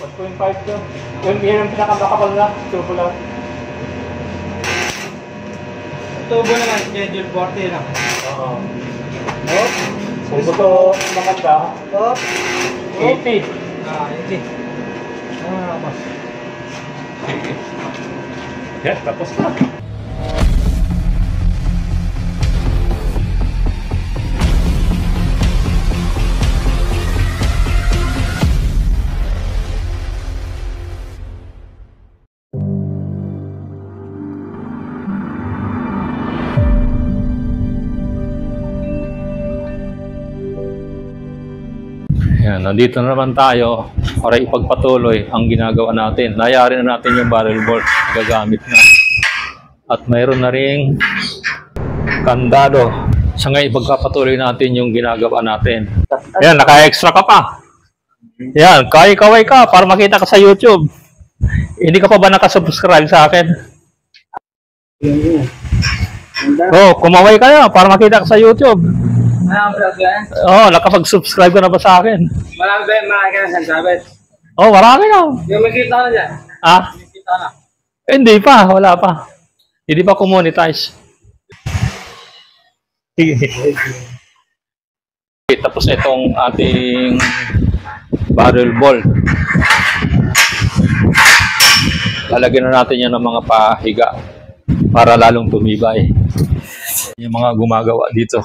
1.5 to. Yun ang pinakamakapal na. Turbo lang. Turbo naman, schedule 40 lang. Oo. Kung gusto maganda, 80. 80. Mas. Yan, tapos na. Yan, nandito na naman tayo para ipagpatuloy ang ginagawa natin. Nayari na natin yung barrel bolt, gagamit na. At mayroon na ring kandado. Sa ngayon, ipagpapatuloy natin yung ginagawa natin. Yan, naka-extra ka pa. Yan, kaway ka para makita ka sa YouTube. Hindi ka pa ba nakasubscribe sa akin? Oh, kumaway ka na para makita ka sa YouTube. Oo, nakapag-subscribe ka na ba sa akin? Marami ka na sasabit. Oo, marami na. Yung makita na dyan. Ah? Makita na. Hindi pa, wala pa. Hindi pa kumonetize. Okay, tapos na itong ating barrel bolt. Lalagyan na natin yan ng mga pahiga para lalong tumibay. Yung mga gumagawa dito.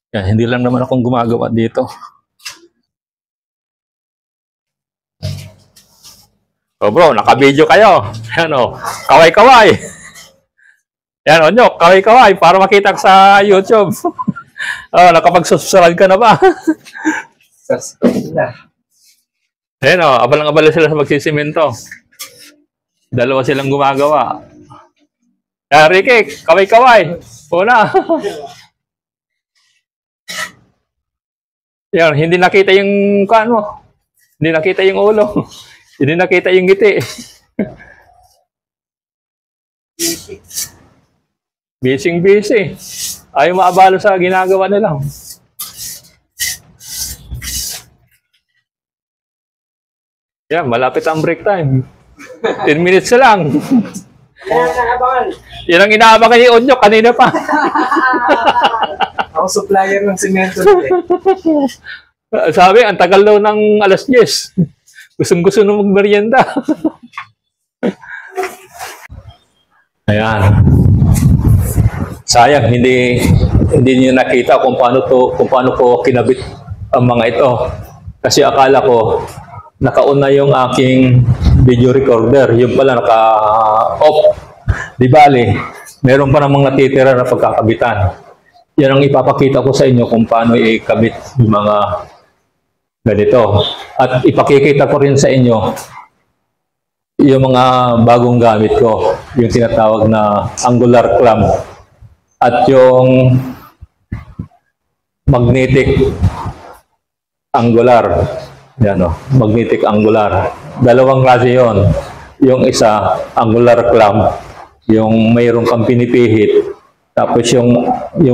Yan, hindi lang naman akong gumagawa dito. Oh bro, naka-video kayo. Yan o, kaway-kaway. Yan o nyo, kaway-kaway para makita ka sa YouTube. Oh, nakapag-subscribe ka na ba? Yan o, abalang-abala sila sa magsisimento. Dalawa silang gumagawa. Yan, Ricky, kaway-kaway. Una. Yan, hindi nakita yung kuan mo. Hindi nakita yung ulo. Hindi nakita yung ngiti. Busy. Ayaw maabalo sa ginagawa nila. Yan, malapit ang break time. 10 minutes na lang. Yan ang inaabangan ni Onyo kanina pa. Ako supplier ng simento. Sabi, ang tagal daw ng alas 10. Gustong-gusto nung magmerienda. Ayan. Sayang, hindi niyo nakita kung paano ko kinabit ang mga ito. Kasi akala ko naka-on na yung aking video recorder. Yung pala naka-off. Di bali, meron pa namang natitira na pagkakabitan. Yan ang ipapakita ko sa inyo kung paano ikabit yung mga ganito. At ipakikita ko rin sa inyo yung mga bagong gamit ko. Yung tinatawag na angular clamp. At yung magnetic angular. Yan o, magnetic angular. Dalawang klase yun. Yung isa, angular clamp. Yung mayroong kang pinipihit. Tapos yung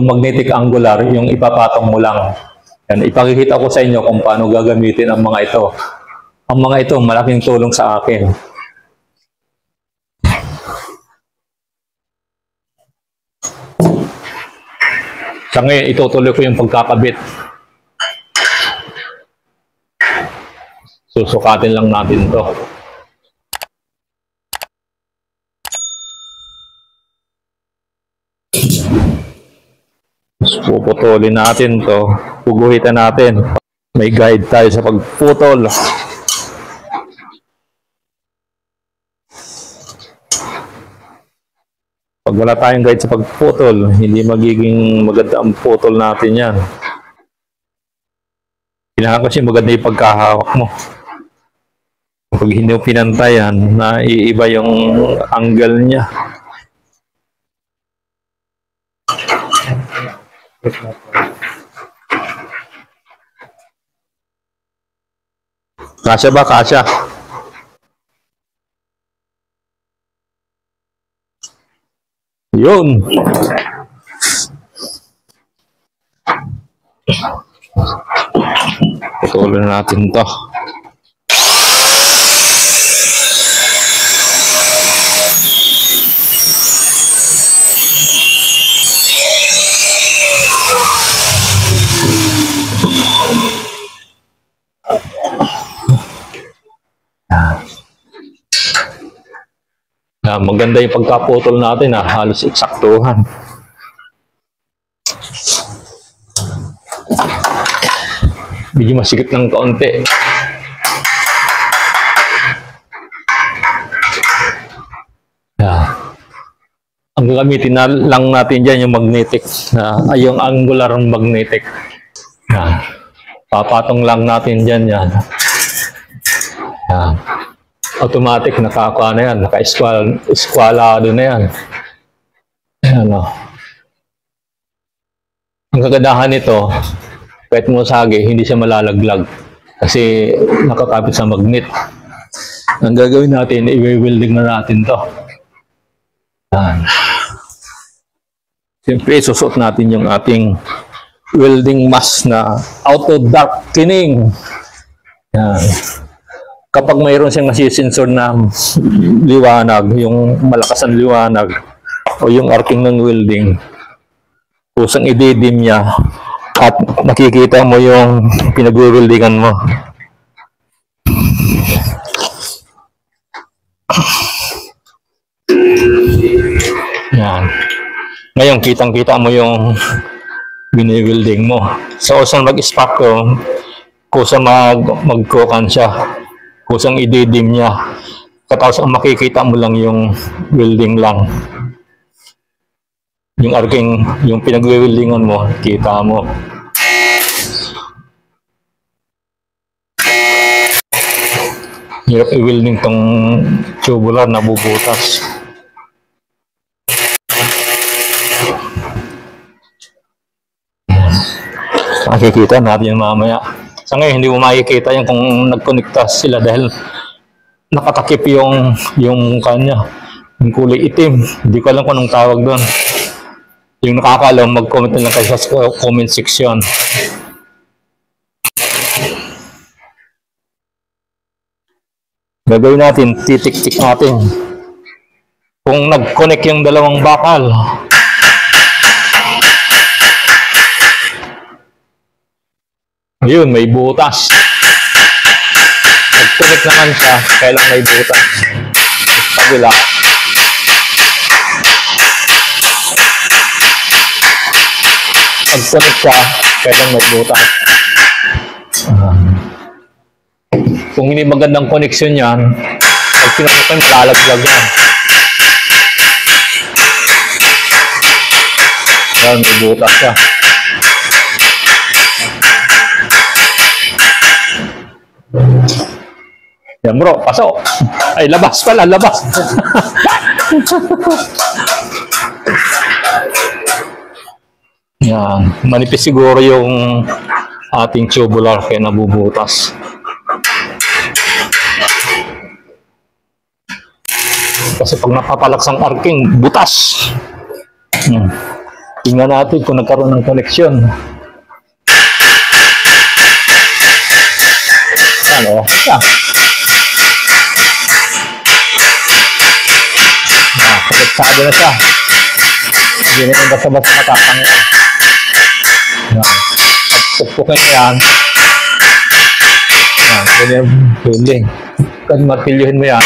magnetic angular, yung ipapatong mo lang. Yan, ipakikita ko sa inyo kung paano gagamitin ang mga ito. Ang mga ito, malaking tulong sa akin. Sa ngayon, itutuloy ko yung pagkakabit. Susukatin lang natin to. Puputulin natin to, puguhitan natin. May guide tayo sa pagputol. Pag wala tayong guide sa pagputol, hindi magiging maganda ang putol natin yan. Kailangan kasi maganda yung pagkahawak mo. Pag hindi mo pinantayan, naiiba yung angle niya. Kasya ba? Kasya. Yun. Patuloy natin to. maganda yung pagkaputol natin, halos eksaktuhan. Medyo masikip ng kaunti. Ang gagamitin na lang natin dyan yung magnetic, yung angular magnetic. Papatong lang natin dyan yan. Automatic, nakakuha na yan, naka-eskwalado na yan. Ang kagandahan nito, kahit mo sagi, hindi siya malalaglag kasi nakakapit sa magnet. Ang gagawin natin, i-welding na natin to. Siyempre, susot natin yung ating welding mask na auto darkening. Kapag mayroon siyang nasisensor na liwanag, yung malakas ang liwanag o yung arcing ng welding, kusang i-dim niya at nakikita mo yung pinag-weldingan mo. Yan. Ngayon, kitang-kita mo yung bini-welding mo. So, usang mag-spark ko, kusang mag-cookan siya. Kusang i-dim niya. Katapos ang makikita mo lang yung welding lang. Yung arcing, yung pinag-weldingan mo, kita mo. Hirap i-welding tong tubular na bubutas. Makikita natin yung mamaya. Sa ngayon, hindi mo makikita yan kung nagkonekta sila dahil nakatakip yung kanya, yung kulay itim. Hindi ko alam kung anong tawag doon. Yung nakakaalam, mag-comment na lang kayo sa comment section. Gagawin natin, titik-tik natin. Kung nag-connect yung dalawang bakal, ayun, may butas. Nag-connect naman siya, kailang may butas. Kabila. Nag-connect siya, kailang may butas. Kung hindi magandang connection yan, pag pinakita, malalaglag yan. Ayan, may butas siya. Yan bro, pasok. Ay, labas pala, labas. Yan, manipis siguro yung ating tubular kaya nabubutas. Kasi pag napapalakas ang arcing, butas. Tingnan natin kung nagkaroon ng koneksyon. Ano? Yan. Koneksado na siya. Hindi na yung basta-basta matatangin. Yan. Pagpupukin yan. Yan. Ganyan yung building. Kasi martilyuhin mo yan.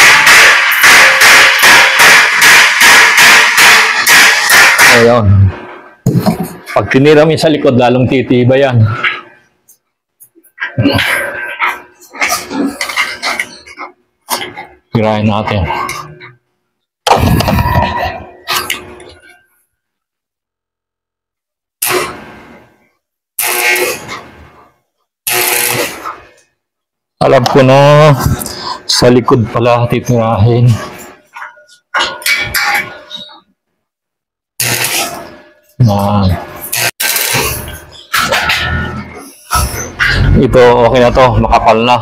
Ayun. Pag tinira mo sa likod, lalong titiba yan. Tirahin natin. Alam ko na sa likod pala titirahin. Ito, okay na to, makapal na.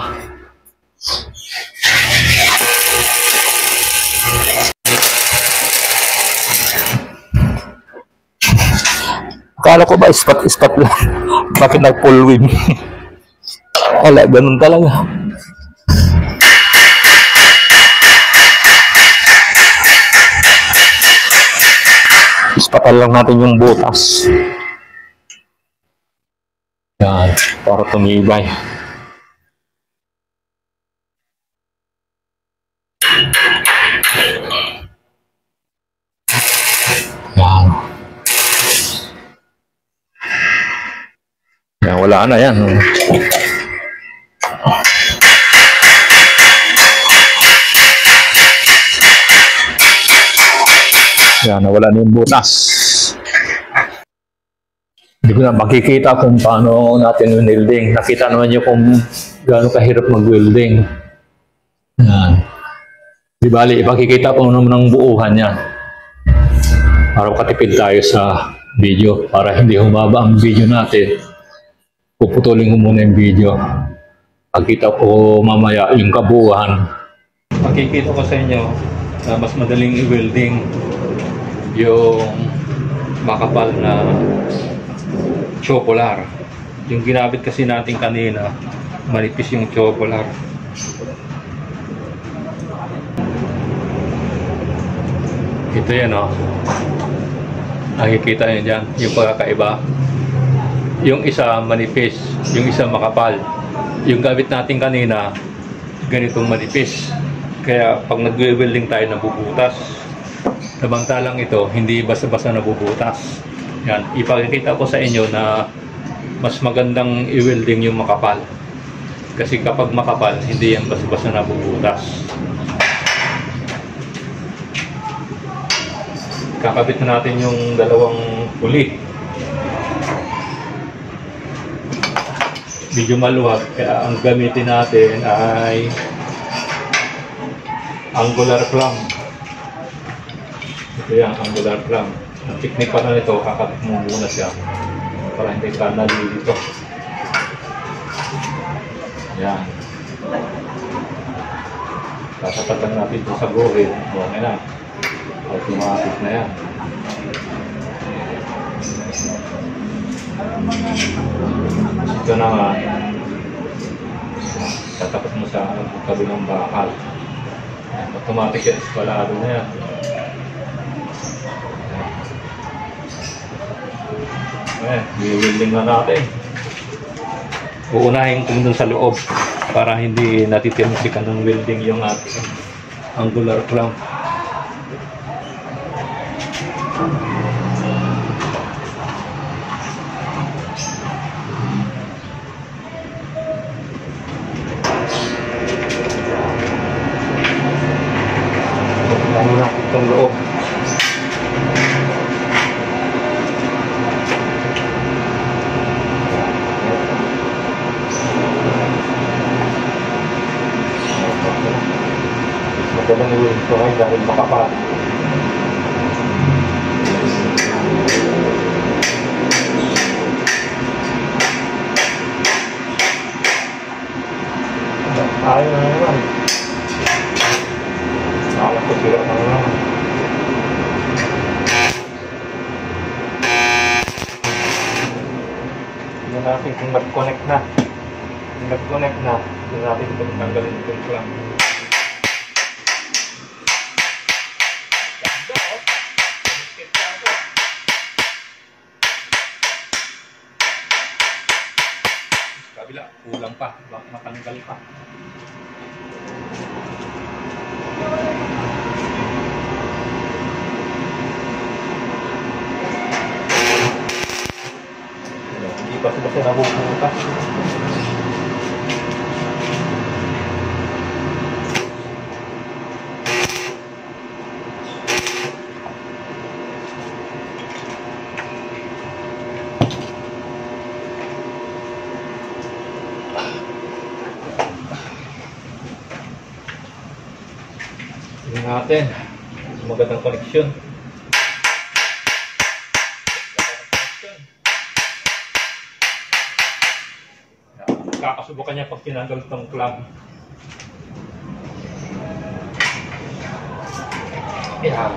Akala ko ba ispat-ispat lang? Bakit nag-pull-win? Wala, ganun talaga. Ispatan lang natin yung butas. Yan, para tumibay. wala na yan. Yan, nawala na yung butas. Hindi ko na makikita kung paano natin welding. Nakita naman nyo kung gaano kahirap mag-welding. Yan. Di bali, ipakikita ko naman ng buuhan yan. Para makatipid tayo sa video. Para hindi humaba ang video natin. Puputulin ko muna yung video. Pagkita ko mamaya yung kabuuhan. Makikita ko sa inyo na mas madaling i-welding yung makapal na chopolar. Yung ginamit kasi natin kanina, manipis yung chopolar. Ito yan, oh. Nakikita nyo dyan, yung pagkakaiba. Yung isa manipis, yung isa makapal. Yung gamit natin kanina, ganitong manipis. Kaya pag nag-welding tayo, nabubutas. Samantalang ito, hindi basta-basta nabubutas. Yan, ipakikita ko sa inyo na mas magandang i-welding yung makapal. Kasi kapag makapal, hindi yan basta-basta nabubutas. Kakabit na natin yung dalawang pulley. Medyo maluwag, kaya ang gamitin natin ay angular clamp. Ito yan, angular clamp. Ang technique pa na nito, kakabit mo muna siya para hindi ka nalilito. Yan. Tatapatan natin ito sa guhit. Okay na. Automatic na yan. Ito naman, tatapat mo sa kabilang bakal. Automatic yan, eskwalado na yan. I-welding na natin. Uunahin ko dun sa loob para hindi natitimsikan ng welding yung ating angular clamp. Uunahin natin itong loob. Magandang i-welding ito ngayon dahil makapal. Ayaw na naman. Alam ko sila na naman. Tignan natin kung nag-connect na. Kung nag-connect na, tignan natin kung tanggalin itong clamp. Kabila, kulang pa, baka matanggal pa. Hindi pa sila nabubukas. Tingnan natin, magandang koneksyon. Kakasubukan niya pag tinanggal itong clamp. Yan.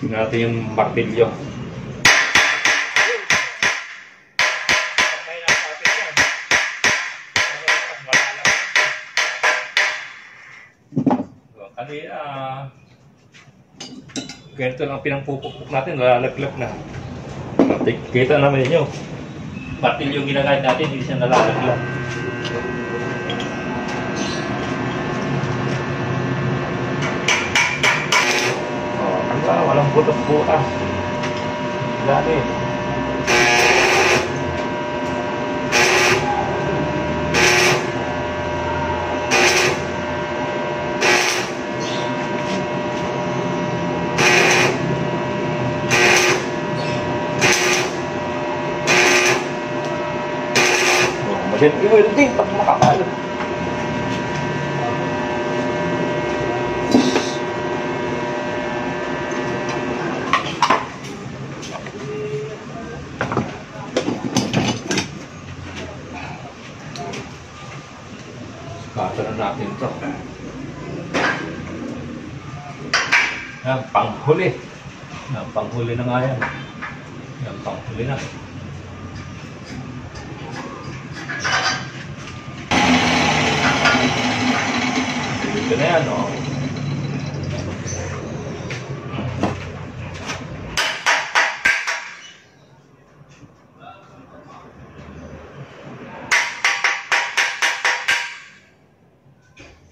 Tingnan natin yung martilyo. Kanina, ganito lang pinangpupukpuk natin, nalalaglag na. Kita naman ninyo, martilyo yung ginagamit natin, hindi siya nalalaglag. Diba, walang butas-butas. Dati. Kasi i-welding pag makakalo. Kata na natin ito. Yan, panghuli. Yan, panghuli na nga yan. Yan, panghuli na. Dito na yan, oh.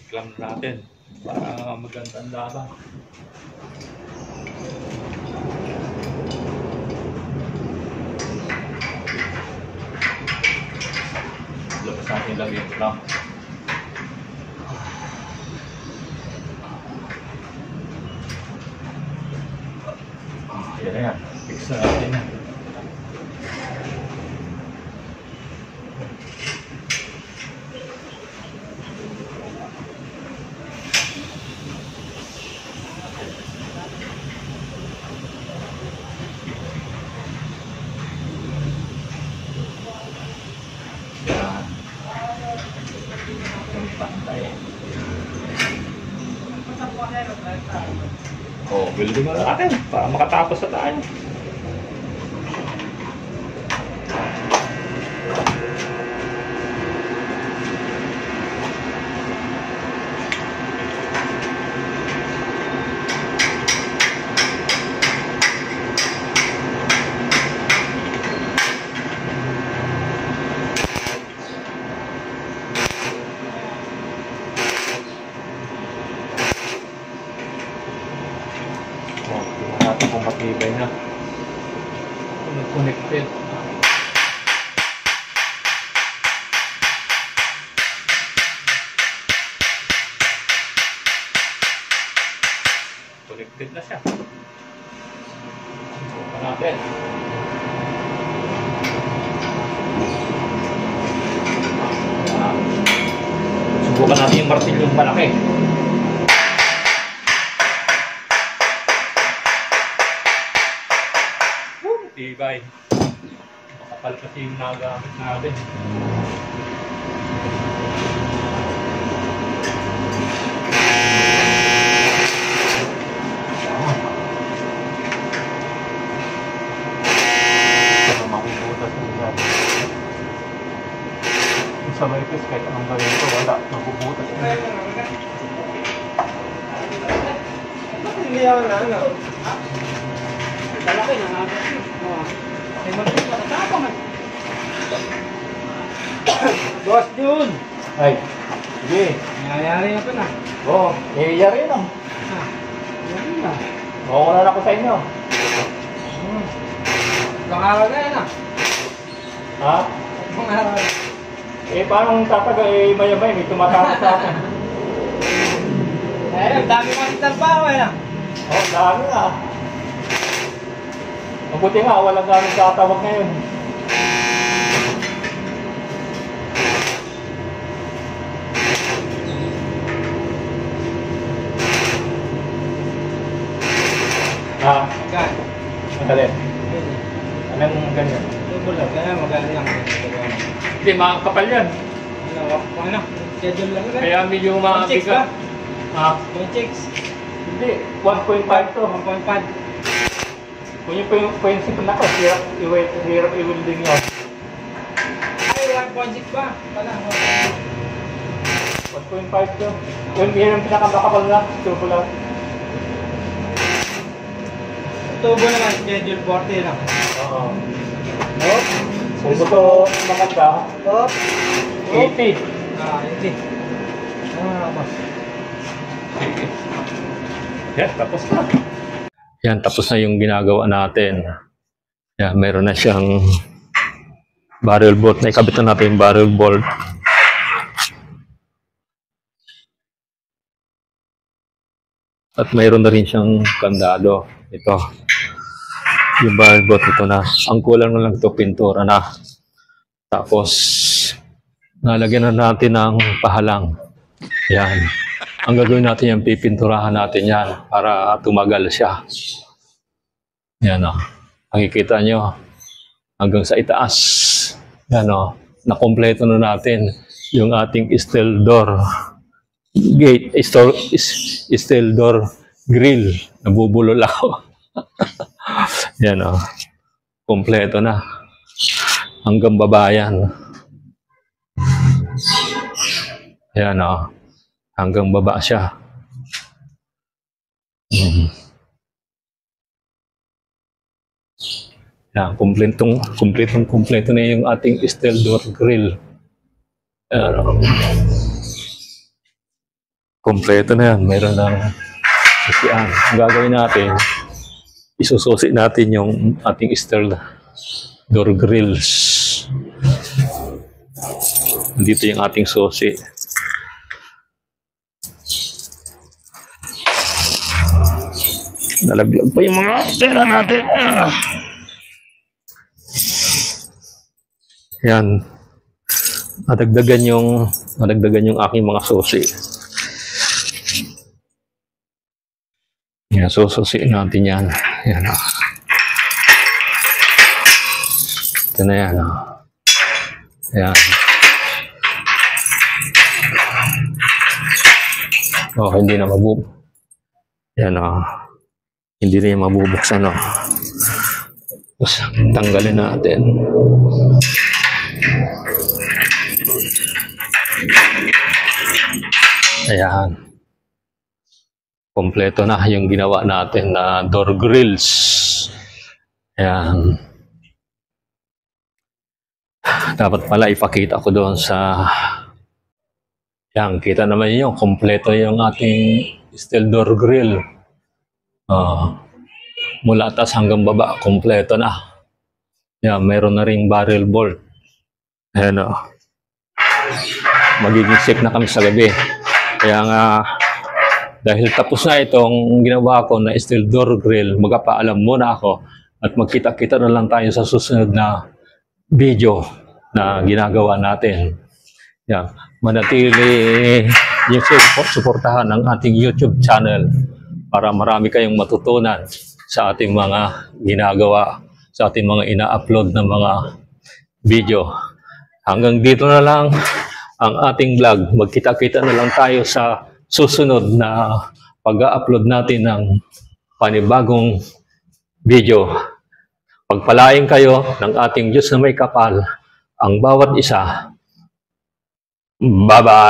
Clam natin para magandang laban. Labas natin lang yung clam. Yan na yan. Fix na natin yan. Yan. Yung pantay. Oh, building mo na natin para makatapos na tayo. Oh, tingnan natin kung matibay na. Kung nag-connected. Connected na siya. Subukan natin. Subukan natin yung martilyong malaki. Tibay. Makapal kasi yung nagamit natin. Para makubutas yung dyan. Sa Maripis, kahit anong gawin ito, wala. Makubutas yung dyan. Hindi ako na, ano? Talaki na nga. Ay, magpapit pa. Tapang man. Boss Jun! Ay, sige. Nangyayari na ito na. Oo, nangyayari na. Yan na. Makukulan ako sa inyo. Ilang araw na yan ah. Ha? Ilang araw na. Eh, paano tataga? Eh, maya-maya, may tumatapos sa akin. Eh, dami mo ang trabaho eh na. Oh, dami na. Mabuti nga, walang gamit tatawag ngayon. Ha? Gan. Madali. Anong ganyan? Tubol lang. Kaya magaling lang. Hindi, makakapal yan. Ano? Schedule lang. Kaya medyo mabigat. Ha? 1 chicks. Hindi, 1.5 to. 1.5. Kung yung prinsip na ko, hirap i-welding yun. Ay, 1.6 ba? Pala. 1.5 to. Yun ang pinakamakapal na. Turbo lang. Tubo naman, schedule 40 lang. Oo. Nope. Kung gusto maganda, Top. 80. Ah, hindi. Mas. Sige. Yan, tapos na. Yan, tapos na yung ginagawa natin. Yan, meron na siyang barrel bolt. Naikabit na natin yung barrel bolt. At mayroon na rin siyang kandado. Ito. Yung barrel bolt ito na. Ang kulang na lang ito, pintura na. Tapos, Nalagyan na natin ng pahalang. Yan. Ang gagawin natin yan, pipinturahan natin yan para tumagal siya. Yan o. Makikita nyo hanggang sa itaas. Yan o. Nakompleto na natin yung ating steel door gate, steel door grill. Nabubulol ako. Yan o. Kompleto na. Hanggang babayan. Yan o. Hanggang baba siya. Yan, kumpleto na yung ating steel door grill. Kumpleto na yan. Meron ng susian. Ang gagawin natin, isususi natin yung ating steel door grills. Dito yung ating susi. Nalaglag pa yung mga pera natin. Yan. Nadagdagan yung aking mga susi. Yan, sususiin natin yan. Yan o. Ito na yan o. Yan. Oh, hindi na yan o. Hindi na yung mabubuksan o. Tapos, tanggalin natin. Ayan. Kompleto na yung ginawa natin na door grills. Ayan. Dapat pala ipakita ko doon sa... Ayan, kita naman yun. Kompleto yung ating steel door grill. Mula atas hanggang baba, kompleto na. Ayan, mayroon na ring barrel bolt. Ayan o. Magiging safe na kami sa gabi. Kaya nga, dahil tapos na itong ginawa ko na steel door grill, magpapaalam muna ako at magkita-kita na lang tayo sa susunod na video na ginagawa natin. Yan. Manatili yung suportahan ng ating YouTube channel para marami kayong matutunan sa ating mga ginagawa, sa ating mga ina-upload na mga video. Hanggang dito na lang ang ating vlog. Magkita-kita na lang tayo sa susunod na pag-upload natin ng panibagong video. Pagpalain kayo ng ating Diyos na may kapal, ang bawat isa. Bye-bye!